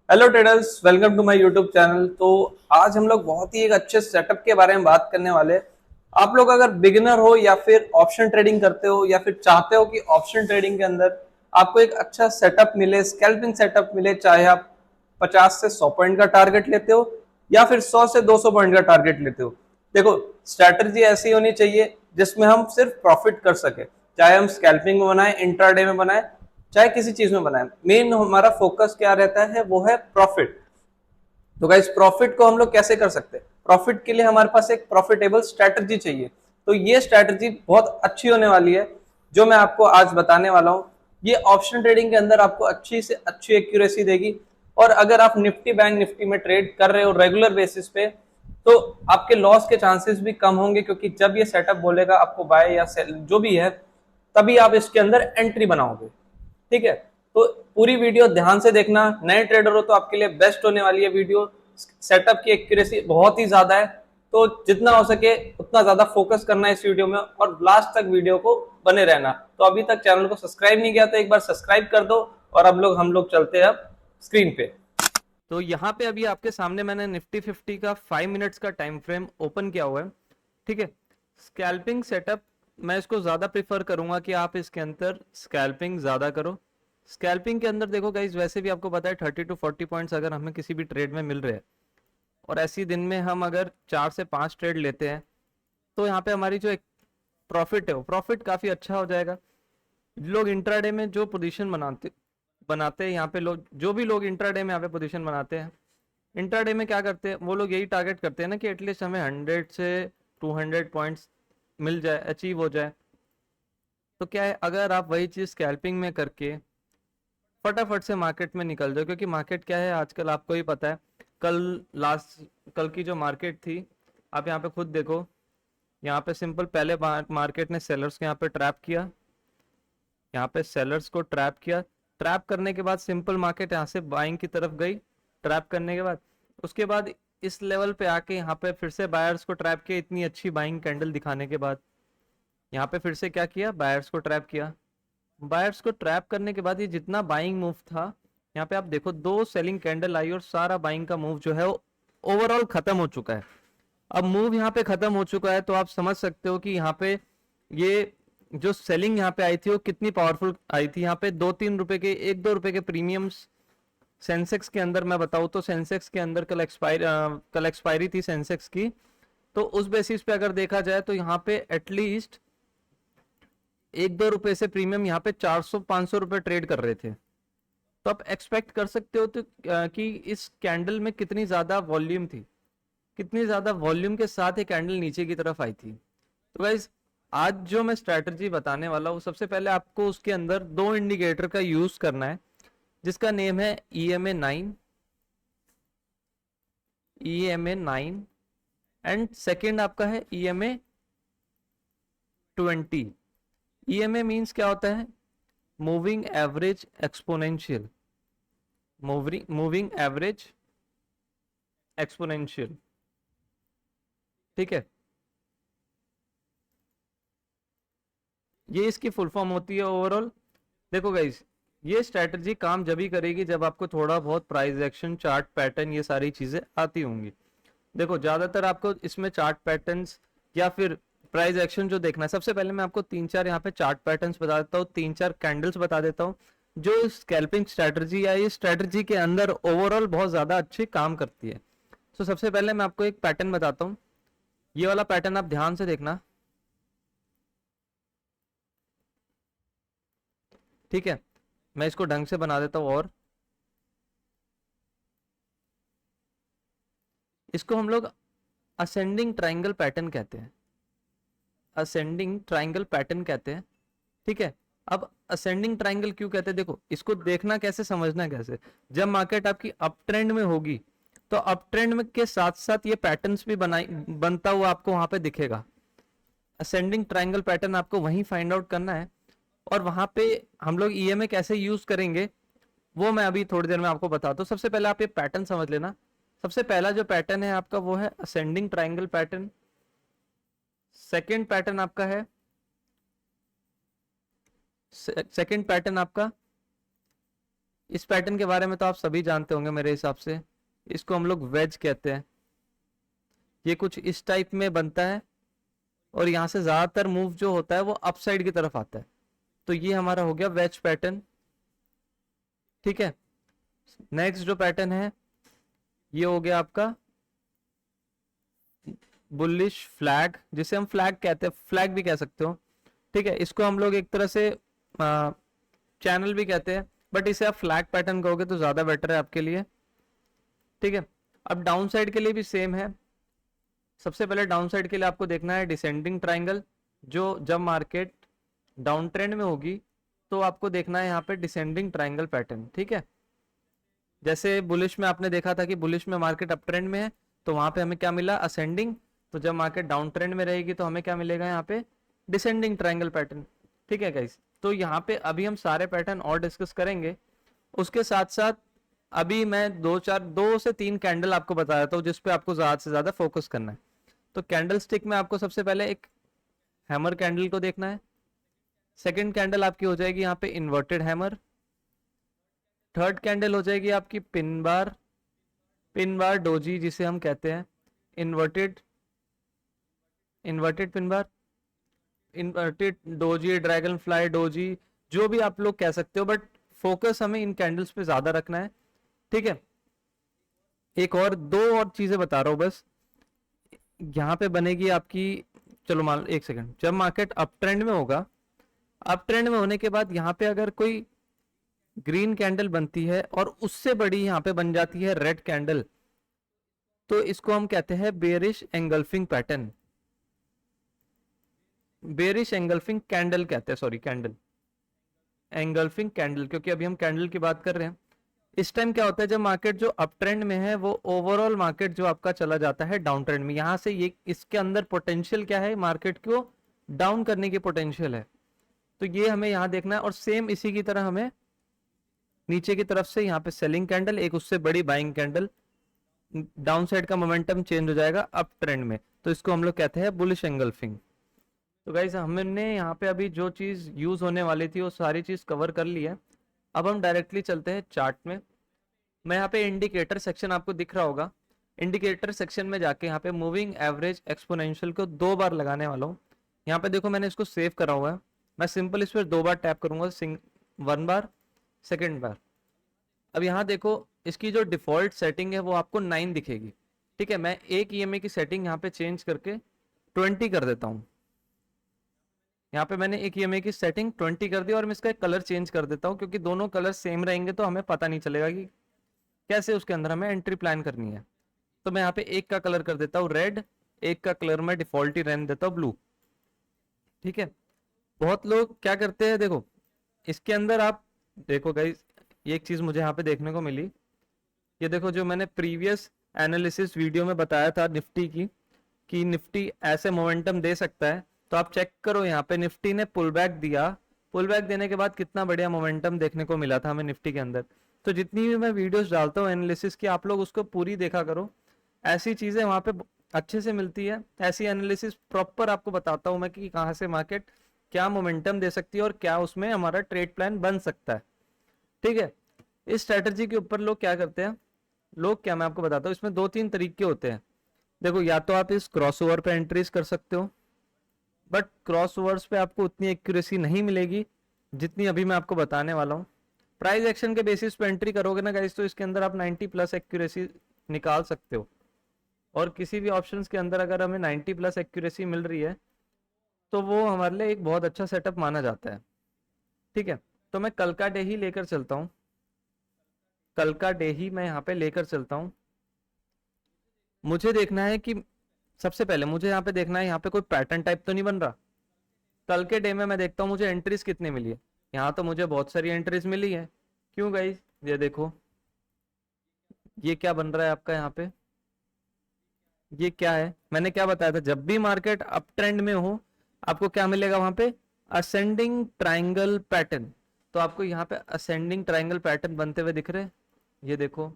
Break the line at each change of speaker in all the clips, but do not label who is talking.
Hello traders, welcome to my YouTube channel. तो आज हम लोग बहुत ही एक अच्छे सेटअप के बारे में बात करने वाले हैं। आप लोग अगर बिगिनर हो या फिर ऑप्शन ट्रेडिंग करते हो या फिर चाहते हो कि ऑप्शन ट्रेडिंग के अंदर आपको एक अच्छा सेटअप मिले, स्कैल्पिंग सेटअप मिले, चाहे आप 50 से 100 पॉइंट का टारगेट लेते हो या फिर 100 से 200 पॉइंट का टारगेट लेते हो। देखो, स्ट्रैटेजी ऐसी होनी चाहिए जिसमें हम सिर्फ प्रॉफिट कर सके, चाहे हम स्कैल्पिंग में बनाए, इंट्राडे में बनाए, चाहे किसी चीज में बनाए। मेन हमारा फोकस क्या रहता है, वो है प्रॉफिट। तो गाइस, प्रॉफिट को हम लोग कैसे कर सकते हैं? प्रॉफिट के लिए हमारे पास एक प्रॉफिटेबल स्ट्रैटेजी चाहिए। तो ये स्ट्रैटेजी बहुत अच्छी होने वाली है जो मैं आपको आज बताने वाला हूँ। ये ऑप्शन ट्रेडिंग के अंदर आपको अच्छी से अच्छी एक्यूरेसी देगी। और अगर आप निफ्टी बैंक निफ्टी में ट्रेड कर रहे हो रेगुलर बेसिस पे, तो आपके लॉस के चांसेस भी कम होंगे, क्योंकि जब ये सेटअप बोलेगा आपको बाय या सेल जो भी है, तभी आप इसके अंदर एंट्री बनाओगे। ठीक है, तो पूरी वीडियो ध्यान से देखना। नए ट्रेडर हो तो आपके लिए बेस्ट होने वाली है वीडियो। सेटअप की एक्यूरेसी बहुत ही ज्यादा है, तो जितना हो सके उतना ज्यादा फोकस करना है इस वीडियो में और लास्ट तक वीडियो को बने रहना। तो अभी तक चैनल को सब्सक्राइब नहीं किया तो एक बार सब्सक्राइब कर दो। और अब हम लोग चलते हैं अब स्क्रीन पे। तो यहाँ पे अभी आपके सामने मैंने निफ्टी 50 का 5 मिनट्स का टाइम फ्रेम ओपन किया हुआ है। ठीक है, स्कैल्पिंग सेटअप मैं इसको ज़्यादा प्रिफर करूंगा कि आप इसके अंदर स्कैल्पिंग ज़्यादा करो। स्कैल्पिंग के अंदर देखो गाइज, वैसे भी आपको पता है 30 to 40 पॉइंट्स अगर हमें किसी भी ट्रेड में मिल रहे हैं, और ऐसी दिन में हम अगर 4 से 5 ट्रेड लेते हैं, तो यहाँ पे हमारी जो एक प्रॉफिट है वो प्रॉफिट काफ़ी अच्छा हो जाएगा। लोग इंट्राडे में जो पोजीशन बनाते बनाते हैं, यहाँ पे लोग जो भी लोग इंट्राडे में यहाँ पे पोजीशन बनाते हैं, इंट्राडे में क्या करते हैं वो लोग, यही टारगेट करते हैं ना कि एटलीस्ट हमें 100 से 200 पॉइंट्स मिल जाए, अचीव हो जाए। तो क्या है, अगर आप वही चीज़ स्कैल्पिंग में करके फटाफट से मार्केट में निकल जाओ, क्योंकि मार्केट क्या है आजकल आपको ही पता है। कल लास्ट कल की जो मार्केट थी, आप यहाँ पे खुद देखो। यहाँ पे सिंपल पहले मार्केट ने सेलर्स को यहाँ पे ट्रैप किया, यहाँ पे सेलर्स को ट्रैप किया। ट्रैप करने के बाद सिंपल मार्केट यहाँ से बाइंग की तरफ गई। ट्रैप करने के बाद उसके बाद इस लेवल पे आके यहाँ पे फिर से बायर्स को ट्रैप किया, इतनी अच्छी बाइंग कैंडल दिखाने के बाद यहाँ पे फिर से क्या किया, बायर्स को ट्रैप किया। बायर्स को ट्रैप करने के बाद ये जितना बाइंग मूव था, यहाँ पे आप देखो 2 सेलिंग कैंडल आई और सारा बाइंग का मूव जो है वो ओवरऑल खत्म हो चुका है। अब मूव यहाँ पे खत्म हो चुका है, तो आप समझ सकते हो कि यहाँ पे ये जो सेलिंग यहाँ पे आई थी वो कितनी पावरफुल आई थी। यहाँ पे 2-3 रुपए के, 1-2 रुपए के प्रीमियम्स सेंसेक्स के अंदर मैं बताऊँ तो सेंसेक्स के अंदर कल एक्सपायरी थी सेंसेक्स की। तो उस बेसिस पे अगर देखा जाए तो यहाँ पे एटलीस्ट 1-2 रुपए से प्रीमियम यहाँ पे 400-500 रुपए ट्रेड कर रहे थे। तो आप एक्सपेक्ट कर सकते हो तो कि इस कैंडल में कितनी ज्यादा वॉल्यूम थी, कितनी ज्यादा वॉल्यूम के साथ ये कैंडल नीचे की तरफ आई थी। तो गाइज, आज जो मैं स्ट्रैटेजी बताने वाला हूँ, सबसे पहले आपको उसके अंदर 2 इंडिकेटर का यूज करना है, जिसका नेम है EMA 9, EMA 9, एंड सेकेंड आपका है EMA 20। EMA मीन्स क्या होता है? Moving average exponential, moving average exponential. ठीक है, ये इसकी फुल फॉर्म होती है ओवरऑल। देखो गाइस, ये स्ट्रैटेजी काम जब ही करेगी जब आपको थोड़ा बहुत प्राइस एक्शन, चार्ट पैटर्न, ये सारी चीजें आती होंगी। देखो, ज्यादातर आपको इसमें चार्ट पैटर्न्स या फिर प्राइस एक्शन जो देखना है, सबसे पहले मैं आपको 3-4 यहाँ पे चार्ट पैटर्न्स बता देता हूँ, 3-4 कैंडल्स बता देता हूँ जो स्कैल्पिंग स्ट्रैटेजी या ये स्ट्रैटेजी के अंदर ओवरऑल बहुत ज्यादा अच्छी काम करती है। तो सबसे पहले मैं आपको एक पैटर्न बताता हूँ। ये वाला पैटर्न आप ध्यान से देखना। ठीक है, मैं इसको ढंग से बना देता हूँ। और इसको हम लोग असेंडिंग ट्राइंगल पैटर्न कहते हैं, असेंडिंग ट्राइंगल पैटर्न कहते हैं। ठीक है, अब असेंडिंग ट्राइंगल क्यों कहते हैं? देखो, इसको देखना कैसे, समझना कैसे। जब मार्केट आपकी अप ट्रेंड में होगी, तो अप ट्रेंड में के साथ साथ ये पैटर्न्स भी बनता हुआ आपको वहां पे दिखेगा। असेंडिंग ट्राइंगल पैटर्न आपको वहीं फाइंड आउट करना है, और वहां पे हम लोग EMA कैसे यूज करेंगे वो मैं अभी थोड़ी देर में आपको बताता हूँ। सबसे पहले आप ये पैटर्न समझ लेना। सबसे पहला जो पैटर्न है आपका वो है ascending triangle pattern. Second pattern आपका है, सेकेंड पैटर्न आपका इस पैटर्न के बारे में तो आप सभी जानते होंगे मेरे हिसाब से, इसको हम लोग वेज कहते हैं। ये कुछ इस टाइप में बनता है और यहां से ज्यादातर मूव जो होता है वो अप साइड की तरफ आता है। तो ये हमारा हो गया वेज पैटर्न। ठीक है, नेक्स्ट जो पैटर्न है ये हो गया आपका बुलिश फ्लैग, जिसे हम फ्लैग कहते हैं, फ्लैग भी कह सकते हो। ठीक है, इसको हम लोग एक तरह से चैनल भी कहते हैं, बट इसे आप फ्लैग पैटर्न कहोगे तो ज्यादा बेटर है आपके लिए। ठीक है, अब डाउन साइड के लिए भी सेम है। सबसे पहले डाउन साइड के लिए आपको देखना है डिसेंडिंग ट्राइंगल। जो जब मार्केट डाउन ट्रेंड में होगी तो आपको देखना है यहाँ पे डिसेंडिंग ट्राइंगल पैटर्न। ठीक है, जैसे बुलिश में आपने देखा था कि बुलिश में मार्केट अप ट्रेंड में है तो वहां पे हमें क्या मिला, असेंडिंग। तो जब मार्केट डाउन ट्रेंड में रहेगी तो हमें क्या मिलेगा यहाँ पे, डिसेंडिंग ट्राइंगल पैटर्न। ठीक है गाइस, तो यहाँ पे अभी हम सारे पैटर्न और डिस्कस करेंगे। उसके साथ साथ अभी मैं दो से तीन कैंडल आपको बता देता हूँ जिसपे आपको ज्यादा से ज्यादा फोकस करना है। तो कैंडल स्टिक में आपको सबसे पहले एक हैमर कैंडल को देखना है। सेकंड कैंडल आपकी हो जाएगी यहाँ पे इन्वर्टेड हैमर। थर्ड कैंडल हो जाएगी आपकी पिन बार डोजी जिसे हम कहते हैं, inverted pin bar, inverted doji, dragon fly doji, जो भी आप लोग कह सकते हो, बट फोकस हमें इन कैंडल्स पे ज्यादा रखना है। ठीक है, एक और दो और चीजें बता रहा हूं बस। यहां पे बनेगी आपकी, चलो मान एक सेकंड, जब मार्केट अप ट्रेंड में होगा, अप ट्रेंड में होने के बाद यहां पे अगर कोई ग्रीन कैंडल बनती है और उससे बड़ी यहां पे बन जाती है रेड कैंडल, तो इसको हम कहते हैं bearish engulfing pattern. Bearish engulfing candle कहते हैं, सॉरी कैंडल, एंगल्फिंग कैंडल, क्योंकि अभी हम कैंडल की बात कर रहे हैं। इस टाइम क्या होता है, जब मार्केट जो अप ट्रेंड में है वो ओवरऑल मार्केट जो आपका चला जाता है डाउन ट्रेंड में। यहां से ये इसके अंदर पोटेंशियल क्या है, मार्केट को डाउन करने की पोटेंशियल है। तो ये हमें यहां देखना है। और सेम इसी की तरह हमें नीचे की तरफ से यहाँ पे सेलिंग कैंडल, एक उससे बड़ी बाइंग कैंडल, डाउन साइड का मोमेंटम चेंज हो जाएगा अप ट्रेंड में, तो इसको हम लोग कहते हैं बुलिश एंगल्फिंग। तो गाइस हमने यहाँ पे अभी जो चीज यूज होने वाली थी वो सारी चीज कवर कर ली है। अब हम डायरेक्टली चलते हैं चार्ट में। मैं यहाँ पे इंडिकेटर सेक्शन आपको दिख रहा होगा, इंडिकेटर सेक्शन में जाके यहाँ पे मूविंग एवरेज एक्सपोनेंशियल को 2 बार लगाने वाला हूँ। यहाँ पे देखो मैंने इसको सेव करा हुआ है, मैं सिंपल इस पर 2 बार टैप करूंगा, 1 बार, सेकेंड बार। अब यहाँ देखो इसकी जो डिफॉल्ट सेटिंग है वो आपको 9 दिखेगी। ठीक है, मैं एक ईएमए की सेटिंग यहाँ पे चेंज करके 20 कर देता हूँ। यहाँ पे मैंने एक ईएमए की सेटिंग 20 कर दी और मैं इसका कलर चेंज कर देता हूँ, क्योंकि दोनों कलर सेम रहेंगे तो हमें पता नहीं चलेगा कि कैसे उसके अंदर हमें एंट्री प्लान करनी है। तो मैं यहाँ पे एक का कलर कर देता हूँ रेड, एक का कलर मैं डिफॉल्ट ही रहने देता हूँ ब्लू। ठीक है, बहुत लोग क्या करते हैं, देखो इसके अंदर आप देखो गाइस, ये एक चीज मुझे यहाँ पे देखने को मिली। ये देखो जो मैंने प्रीवियस एनालिसिस वीडियो में बताया था निफ्टी की, कि निफ्टी ऐसे मोमेंटम दे सकता है, तो आप चेक करो यहाँ पे निफ्टी ने पुल बैक दिया, पुल बैक देने के बाद कितना बढ़िया मोमेंटम देखने को मिला था हमें निफ्टी के अंदर। तो जितनी भी मैं वीडियोस डालता हूँ एनालिसिस की, आप लोग उसको पूरी देखा करो, ऐसी चीजें वहां पे अच्छे से मिलती है। ऐसी एनालिसिस प्रॉपर आपको बताता हूँ मैं कि कहाँ से मार्केट क्या मोमेंटम दे सकती है और क्या उसमें हमारा ट्रेड प्लान बन सकता है। ठीक है, इस स्ट्रेटजी के ऊपर लोग क्या करते हैं, लोग क्या, मैं आपको बताता हूँ, इसमें 2-3 तरीके होते हैं। देखो या तो आप इस क्रॉसओवर पे एंट्रीज कर सकते हो, बट क्रॉसओवर्स पे आपको उतनी एक्यूरेसी नहीं मिलेगी जितनी अभी मैं आपको बताने वाला हूँ। प्राइस एक्शन के बेसिस पे एंट्री करोगे ना गाइस, तो इसके अंदर आप 90+ एक्यूरेसी निकाल सकते हो। और किसी भी ऑप्शंस के अंदर अगर हमें 90+ एक्यूरेसी मिल रही है तो वो हमारे लिए एक बहुत अच्छा सेटअप माना जाता है। ठीक है, तो मैं कल का डे ही लेकर चलता हूँ, कल का डे ही मैं यहाँ पे लेकर चलता हूँ। मुझे देखना है कि सबसे पहले मुझे यहाँ पे देखना है यहाँ पे कोई पैटर्न टाइप तो नहीं बन रहा। कल के डे में मैं देखता हूँ मुझे एंट्रीज कितनी मिली है। यहाँ तो मुझे बहुत सारी एंट्रीज मिली है। क्यों गाइस, ये देखो ये क्या बन रहा है आपका यहाँ पे, ये क्या है, मैंने क्या बताया था, जब भी मार्केट अप ट्रेंड में हो आपको क्या मिलेगा वहां पे, असेंडिंग ट्राइंगल पैटर्न। तो आपको यहाँ पे असेंडिंग ट्राइंगल पैटर्न बनते हुए दिख रहे हैं, ये देखो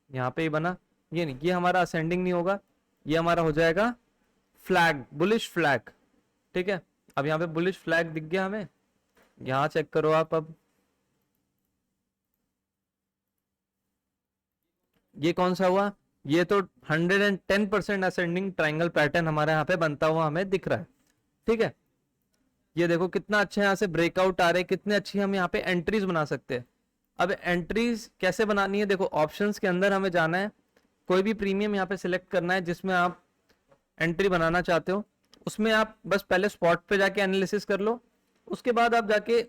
यहाँ पे ही बना। ये नहीं, ये हमारा असेंडिंग नहीं होगा, ये हमारा हो जाएगा फ्लैग, बुलिश फ्लैग। ठीक है, अब यहाँ पे बुलिश फ्लैग दिख गया हमें, यहाँ चेक करो आप। अब ये कौन सा हुआ, ये तो 110% असेंडिंग ट्राइंगल पैटर्न हमारे यहाँ पे बनता हुआ हमें दिख रहा है। ठीक है, ये देखो कितना अच्छा यहाँ से ब्रेकआउट आ रहे हैं, कितने अच्छी हम यहाँ पे एंट्रीज बना सकते हैं। अब एंट्रीज कैसे बनानी है, देखो ऑप्शंस के अंदर हमें जाना है, कोई भी प्रीमियम यहाँ पे सिलेक्ट करना है जिसमें आप एंट्री बनाना चाहते हो। उसमें आप बस पहले स्पॉट पे जाके एनालिसिस कर लो, उसके बाद आप जाके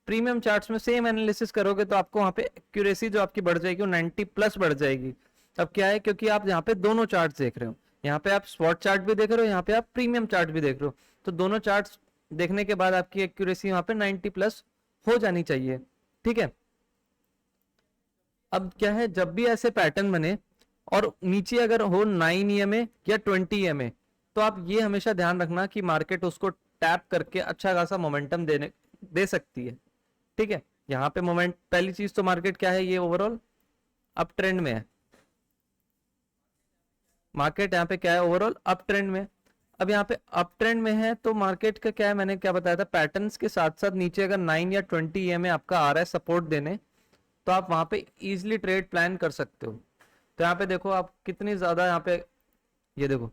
प्रीमियम चार्ट्स में सेम एनालिसिस करोगे तो आपको वहां पे एक्यूरेसी जो आपकी बढ़ जाएगी वो 90 प्लस बढ़ जाएगी। अब क्या है, क्योंकि आप यहाँ पे दोनों चार्ट देख रहे हो, यहाँ पे आप स्पॉट चार्ट भी देख रहे हो, यहाँ पे आप प्रीमियम चार्ट भी देख रहे हो, तो दोनों चार्ट देखने के बाद आपकी एक्यूरेसी वहां पे 90 प्लस हो जानी चाहिए। ठीक है, अब क्या है, जब भी ऐसे पैटर्न बने और नीचे अगर हो 9 EMA या 20 EMA, तो आप ये हमेशा ध्यान रखना कि मार्केट उसको टैप करके अच्छा खासा मोमेंटम दे सकती है। ठीक है, यहाँ पे मोमेंट, पहली चीज तो मार्केट क्या है, ये ओवरऑल अप ट्रेंड में है। मार्केट यहाँ पे क्या है, ओवरऑल अप ट्रेंड में। अब यहाँ पे अप ट्रेंड में है तो मार्केट का क्या है, मैंने क्या बताया था, पैटर्न्स के साथ साथ नीचे अगर 9 या 20 EMA आपका आ रहा है सपोर्ट देने, तो आप वहां पे इजिली ट्रेड प्लान कर सकते हो। तो यहाँ पे देखो आप कितनी ज्यादा यहाँ पे, ये देखो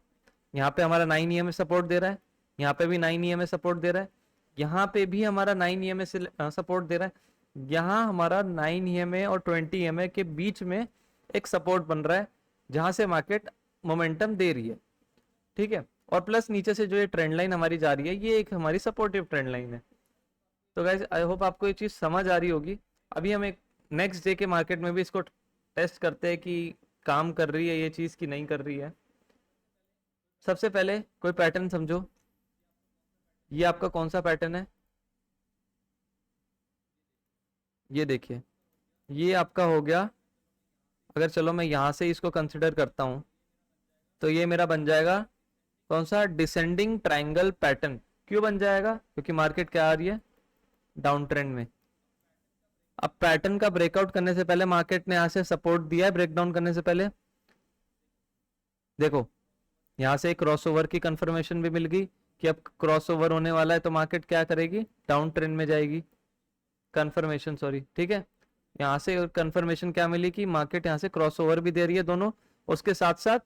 यहाँ पे हमारा 9 EMA सपोर्ट दे रहा है, यहाँ पे भी 9 EMA सपोर्ट दे रहा है, यहाँ पे भी हमारा 9 EMA से सपोर्ट दे रहा है, यहाँ हमारा 9 EMA और 20 EMA के बीच में एक सपोर्ट बन रहा है जहां से मार्केट मोमेंटम दे रही है। ठीक है, और प्लस नीचे से जो ये ट्रेंड लाइन हमारी जा रही है, ये एक हमारी सपोर्टिव ट्रेंड लाइन है। तो गाइस आई होप आपको ये चीज समझ आ रही होगी। अभी हम एक नेक्स्ट डे के मार्केट में भी इसको टेस्ट करते हैं कि काम कर रही है ये चीज कि नहीं कर रही है। सबसे पहले कोई पैटर्न समझो, ये आपका कौन सा पैटर्न है, ये देखिए, ये आपका हो गया, अगर चलो मैं यहां से इसको कंसिडर करता हूं तो ये मेरा बन जाएगा कौन सा, डिसेंडिंग ट्राइंगल पैटर्न। क्यों बन जाएगा, क्योंकि मार्केट क्या आ रही है, डाउन ट्रेंड में। अब पैटर्न का ब्रेकआउट करने से पहले मार्केट ने यहां से सपोर्ट दिया है, ब्रेकडाउन करने से पहले देखो यहां से एक क्रॉसओवर की कंफर्मेशन भी मिल गई कि अब क्रॉसओवर होने वाला है, तो मार्केट क्या करेगी, डाउन ट्रेंड में जाएगी, कंफर्मेशन सॉरी। ठीक है, यहां से कंफर्मेशन क्या मिली कि मार्केट यहां से क्रॉसओवर भी दे रही है दोनों, उसके साथ साथ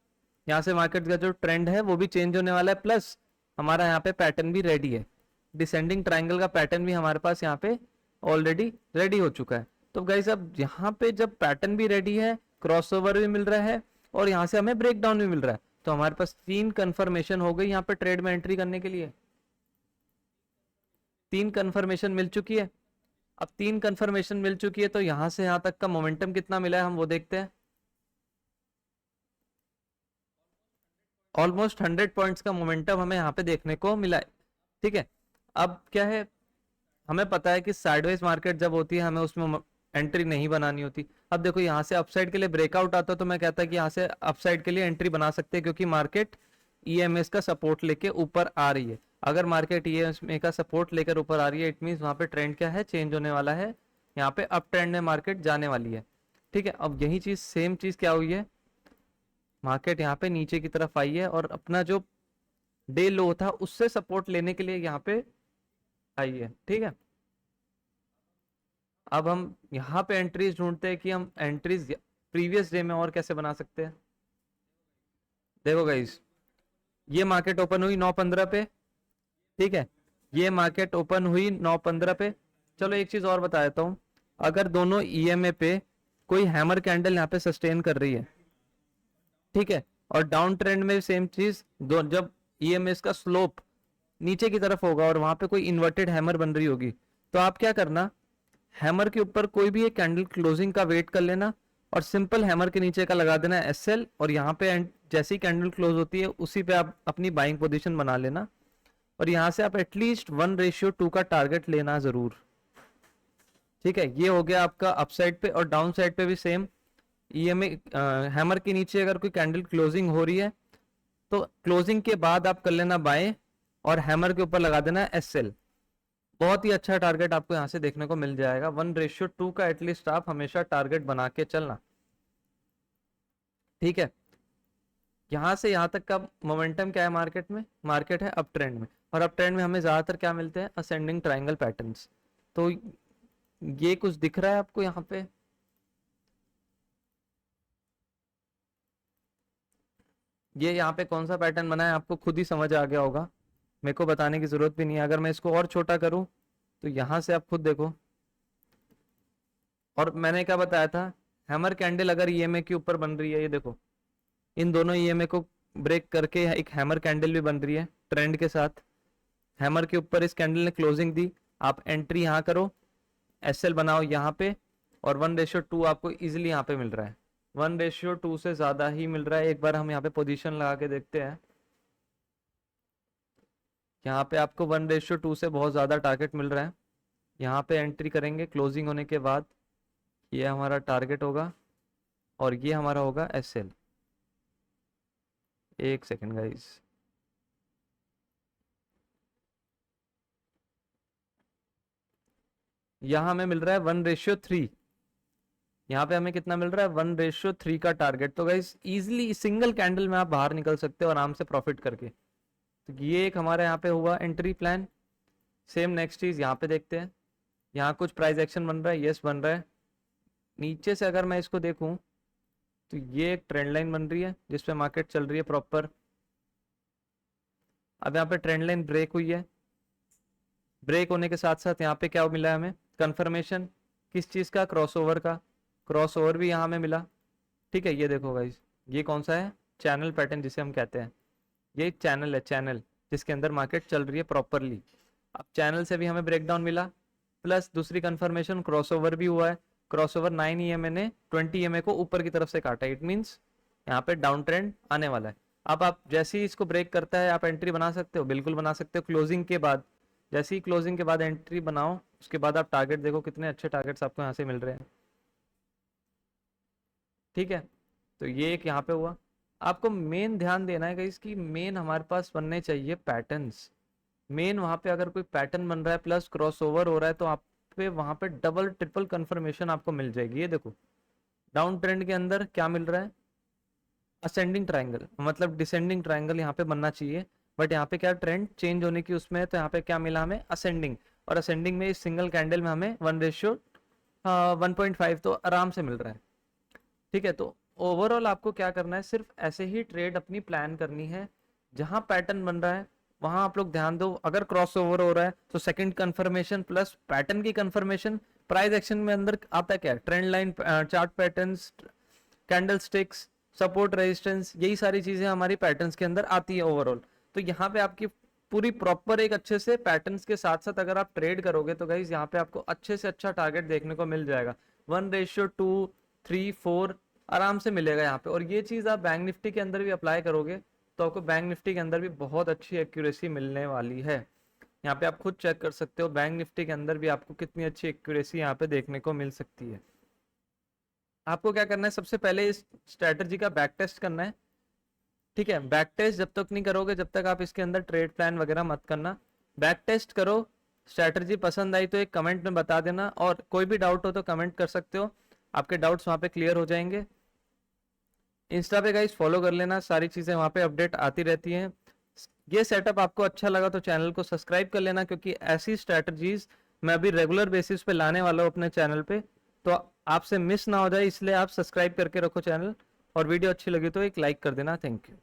यहां से मार्केट का जो ट्रेंड है वो भी चेंज होने वाला है, प्लस हमारा यहाँ पे पैटर्न भी रेडी है, डिसेंडिंग ट्राइंगल का पैटर्न भी हमारे पास यहाँ पे ऑलरेडी रेडी हो चुका है। तो गाइस अब यहाँ पे जब पैटर्न भी रेडी है, क्रॉसओवर भी मिल रहा है और यहाँ से हमें ब्रेकडाउन भी मिल रहा है, तो हमारे पास 3 कंफर्मेशन हो गई यहाँ पे ट्रेड में एंट्री करने के लिए। 3 कंफर्मेशन मिल चुकी है। अब 3 कंफर्मेशन मिल चुकी है तो यहां से यहां तक का मोमेंटम कितना मिला है हम वो देखते हैं। ऑलमोस्ट 100 पॉइंट्स का मोमेंटम हमें यहाँ पे देखने को मिला है। ठीक है, अब क्या है, हमें पता है कि साइडवेज मार्केट जब होती है हमें उसमें एंट्री नहीं बनानी होती। अब देखो यहाँ से अपसाइड के लिए ब्रेकआउट आता तो मैं कहता कि यहाँ से अपसाइड के लिए एंट्री बना सकते हैं, क्योंकि मार्केट ईएमएस का सपोर्ट लेके ऊपर आ रही है। अगर मार्केट ईएमएस का सपोर्ट लेकर ऊपर आ रही है, इट मीन वहां पे ट्रेंड क्या है, चेंज होने वाला है, यहाँ पे अप ट्रेंड में मार्केट जाने वाली है। ठीक है, अब यही चीज सेम चीज क्या हुई है, मार्केट यहाँ पे नीचे की तरफ आई है और अपना जो डे लो था उससे सपोर्ट लेने के लिए यहाँ पे आई है। ठीक है, अब हम यहाँ पे एंट्रीज ढूंढते हैं कि हम एंट्रीज प्रीवियस डे में और कैसे बना सकते हैं। देखो गाइस, ये मार्केट ओपन हुई 9:15 पे। ठीक है, ये मार्केट ओपन हुई 9:15 पे। चलो एक चीज और बता देता हूं, अगर दोनों ईएमए पे कोई हैमर कैंडल यहाँ पे सस्टेन कर रही है, ठीक है, और डाउन ट्रेंड में सेम चीज, जब ईएमएस का स्लोप नीचे की तरफ होगा और वहां पे कोई इन्वर्टेड हैमर बन रही होगी, तो आप क्या करना, हैमर के ऊपर कोई भी एक कैंडल क्लोजिंग का वेट कर लेना और सिंपल हैमर के नीचे का लगा देना एसएल, और यहाँ पे जैसी कैंडल क्लोज होती है उसी पे आप अपनी बाइंग पोजीशन बना लेना, और यहां से आप एटलीस्ट 1:2 का टारगेट लेना जरूर। ठीक है, ये हो गया आपका अपसाइड पे, और डाउन साइड पे भी सेम, ईएमए हैमर के नीचे अगर कोई कैंडल क्लोजिंग हो रही है तो क्लोजिंग के बाद आप कर लेना बाय और हैमर के ऊपर लगा देना एसएल। बहुत ही अच्छा टारगेट आपको यहां से देखने को मिल जाएगा। 1:2 का एटलीस्ट आप हमेशा टारगेट बना के चलना। ठीक है, यहां से यहां तक का मोमेंटम क्या है मार्केट में, मार्केट है अप ट्रेंड में, और अप ट्रेंड में हमें ज्यादातर क्या मिलते हैं, असेंडिंग ट्राइंगल पैटर्न्स। तो ये कुछ दिख रहा है आपको यहाँ पे, ये यहाँ पे कौन सा पैटर्न बना है आपको खुद ही समझ आ गया होगा, मेरे को बताने की जरूरत भी नहीं है। अगर मैं इसको और छोटा करूं तो यहां से आप खुद देखो, और मैंने क्या बताया था, हैमर कैंडल अगर ईएमए के ऊपर बन रही है, ये देखो इन दोनों ईएमए को ब्रेक करके एक हैमर कैंडल भी बन रही है ट्रेंड के साथ, हैमर के ऊपर इस कैंडल ने क्लोजिंग दी, आप एंट्री यहां करो, एसएल बनाओ यहाँ पे, और 1:2 आपको इजिली यहाँ पे मिल रहा है, 1:2 से ज्यादा ही मिल रहा है। एक बार हम यहाँ पे पोजीशन लगा के देखते हैं, यहाँ पे आपको 1:2 से बहुत ज्यादा टारगेट मिल रहा है। यहाँ पे एंट्री करेंगे क्लोजिंग होने के बाद, ये हमारा टारगेट होगा और ये हमारा होगा एसएल। एक सेकेंड गाइस, यहां हमें मिल रहा है 1:3, यहाँ पे हमें कितना मिल रहा है 1:3 का टारगेट। तो गाइस इजिली सिंगल कैंडल में आप बाहर निकल सकते हो आराम से प्रॉफिट करके। तो ये एक हमारे यहाँ पे हुआ एंट्री प्लान। सेम नेक्स्ट चीज यहाँ पे देखते हैं, यहाँ कुछ प्राइस एक्शन बन रहा है, यस बन रहा है। नीचे से अगर मैं इसको देखूं तो ये एक ट्रेंड लाइन बन रही है जिसपे मार्केट चल रही है प्रॉपर। अब यहाँ पे ट्रेंड लाइन ब्रेक हुई है, ब्रेक होने के साथ साथ यहाँ पे क्या मिला है हमें, कंफर्मेशन किस चीज का, क्रॉसओवर का, क्रॉसओवर भी यहाँ में मिला। ठीक है, ये देखो गाइस, ये कौन सा है, चैनल पैटर्न जिसे हम कहते हैं, ये चैनल है, चैनल जिसके अंदर मार्केट चल रही है प्रॉपरली। अब चैनल से भी हमें ब्रेकडाउन मिला, प्लस दूसरी कंफर्मेशन क्रॉसओवर भी हुआ है। क्रॉसओवर 9 ईएमए ने 20 ईएमए को ऊपर की तरफ से काटा, इट मींस यहाँ पे डाउन ट्रेंड आने वाला है। अब आप जैसे ही इसको ब्रेक करता है आप एंट्री बना सकते हो, बिल्कुल बना सकते हो क्लोजिंग के बाद। जैसे ही क्लोजिंग के बाद एंट्री बनाओ, उसके बाद आप टारगेट देखो, कितने अच्छे टारगेट्स आपको यहाँ से मिल रहे हैं। ठीक है, तो ये एक यहाँ पे हुआ। आपको मेन ध्यान देना है कि इसकी मेन हमारे पास बनने चाहिए पैटर्न्स। मेन वहां पे अगर कोई पैटर्न बन रहा है प्लस क्रॉसओवर हो रहा है तो आप पे वहां पे डबल ट्रिपल कंफर्मेशन आपको मिल जाएगी। ये देखो डाउन ट्रेंड के अंदर क्या मिल रहा है, असेंडिंग ट्रायंगल, मतलब डिसेंडिंग ट्रायंगल यहाँ पे बनना चाहिए, बट यहाँ पे क्या ट्रेंड चेंज होने की उसमें है, तो यहाँ पे क्या मिला हमें, असेंडिंग। और असेंडिंग में इस सिंगल कैंडल में हमें 1:1.5 तो आराम से मिल रहा है। ठीक है, तो ओवरऑल आपको क्या करना है, सिर्फ ऐसे ही ट्रेड अपनी प्लान करनी है। जहां पैटर्न बन रहा है वहां आप लोग ध्यान दो, अगर क्रॉस ओवर हो रहा है तो सेकंड कंफर्मेशन प्लस पैटर्न की कंफर्मेशन। प्राइस एक्शन में अंदर आता क्या है, trend line, chart patterns, candle sticks, support resistance, यही सारी चीजें हमारी पैटर्न्स के अंदर आती है ओवरऑल। तो यहाँ पे आपकी पूरी प्रॉपर एक अच्छे से पैटर्न्स के साथ साथ अगर आप ट्रेड करोगे तो गाइज यहाँ पे आपको अच्छे से अच्छा टारगेट देखने को मिल जाएगा। 1:2, 3, 4 आराम से मिलेगा यहाँ पे। और ये चीज आप बैंक निफ्टी के अंदर भी अप्लाई करोगे तो आपको बैंक निफ्टी के अंदर भी बहुत अच्छी एक्यूरेसी मिलने वाली है। यहाँ पे आप खुद चेक कर सकते हो, बैंक निफ्टी के अंदर भी आपको कितनी अच्छी एक्यूरेसी यहाँ पे देखने को मिल सकती है। आपको क्या करना है, सबसे पहले इस स्ट्रेटजी का बैक टेस्ट करना है। ठीक है, बैक टेस्ट जब तक नहीं करोगे जब तक आप इसके अंदर ट्रेड प्लान वगैरह मत करना। बैक टेस्ट करो, स्ट्रेटजी पसंद आई तो एक कमेंट में बता देना, और कोई भी डाउट हो तो कमेंट कर सकते हो, आपके डाउट्स वहां पे क्लियर हो जाएंगे। इंस्टा पे गाइस फॉलो कर लेना, सारी चीजें वहां पे अपडेट आती रहती हैं। ये सेटअप आपको अच्छा लगा तो चैनल को सब्सक्राइब कर लेना, क्योंकि ऐसी स्ट्रेटजीज मैं अभी रेगुलर बेसिस पे लाने वाला हूँ अपने चैनल पे, तो आपसे मिस ना हो जाए, इसलिए आप सब्सक्राइब करके रखो चैनल। और वीडियो अच्छी लगी तो एक लाइक कर देना। Thank you.